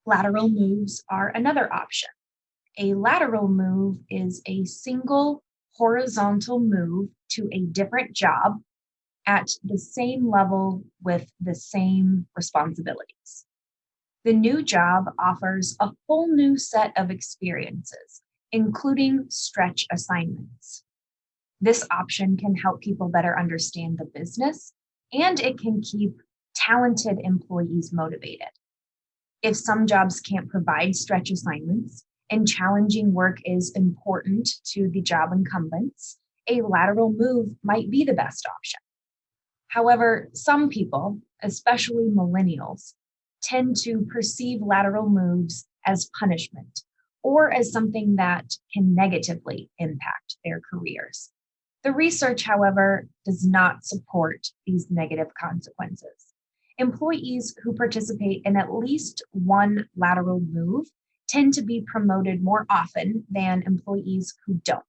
Lateral moves are another option. A lateral move is a single horizontal move to a different job at the same level with the same responsibilities. The new job offers a whole new set of experiences, including stretch assignments. This option can help people better understand the business and it can keep talented employees motivated. If some jobs can't provide stretch assignments and challenging work is important to the job incumbents, a lateral move might be the best option. However, some people, especially millennials, tend to perceive lateral moves as punishment or as something that can negatively impact their careers. The research, however, does not support these negative consequences. Employees who participate in at least one lateral move tend to be promoted more often than employees who don't.